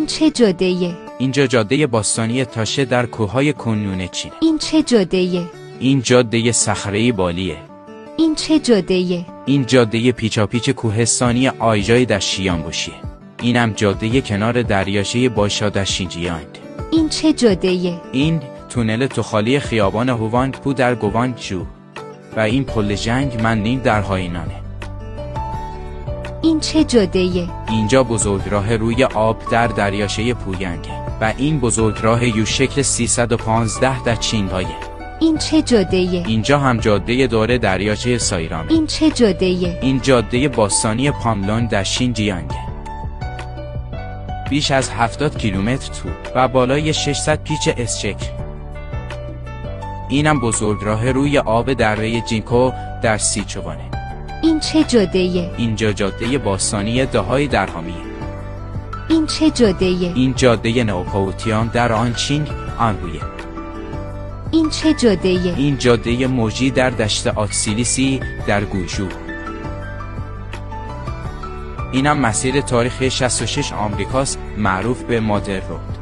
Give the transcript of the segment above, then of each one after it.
این چه جاده‌ایه؟ اینجا جاده باستانی تاشه در کوههای کنیون چین. این چه جاده‌ایه؟ این جاده صخره‌ای بالیه. این چه جاده‌ایه؟ این جاده پیچاپیچ کوهستانی آیجای در شیانگوشیه. اینم جاده کنار دریاچه باشا در شینجیانگ. این چه جاده‌ایه؟ این تونل توخالی خیابان هوانگپو در گوانگژو و این پل جنگ مننینگ در هاینانه. این چه جاده‌ایه؟ اینجا بزرگراه روی آب در دریاچه پویانگ و این بزرگراه یو شکل 315 در چینگایه. این چه جاده‌ایه؟ اینجا هم جاده دور دریاچه سایرامه. این چه جاده‌ایه؟ این جاده باستانی پاملون در شینجیانگ. بیش از 70 کیلومتر طول و بالای 600 پیچ اسشکل. اینم بزرگراه روی آب دره جینکو در سیچوانه. این چه جاده‌ایه؟ اینجا جاده باستانی دههای درهامیه. این چه جاده‌ایه؟ این جاده نوپاوتیان در آنچینگ آنگویه. این چه جاده‌ایه؟ این جاده موجی در دشت آکسیلیسی در گوژو. اینم مسیر تاریخی 66 آمریکاست معروف به مادر رود.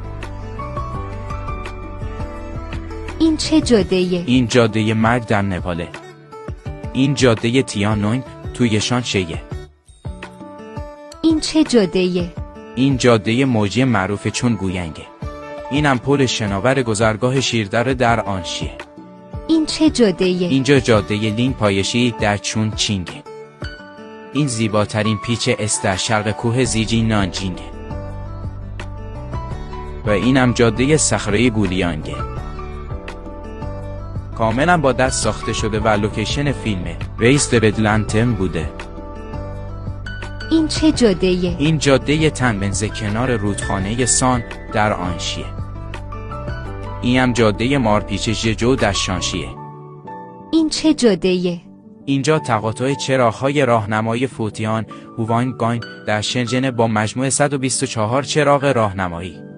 این چه جاده‌ایه؟ این جاده مرگ در نپاله. این جاده تیانونگ توی شانشیه. این چه جاده‌ایه؟ این جاده موجی معروف چون گوینگه. اینم پل شناور گذرگاه شیردر در آنشیه. این چه جاده‌ایه؟ اینجا جاده لینگ پایشی در چون چینگه. این زیباترین پیچ اس در شرق کوه زیجی نانجینگه. و اینم جاده صخره‌ای گولیانگه. کاملا با دست ساخته شده و لوکیشن فیلم ریس د بدلنتم بوده. این چه جاده‌ایه؟ این جاده تنبنز کنار رودخانه سان در آنشیه. اینم جاده مارپیچ ژجو در شانشیه. این چه جاده‌ایه؟ اینجا تقاطع چراغ‌های راهنمایی فوتیان هوانگگان در شنژن با مجموع 124 چراغ راهنمایی.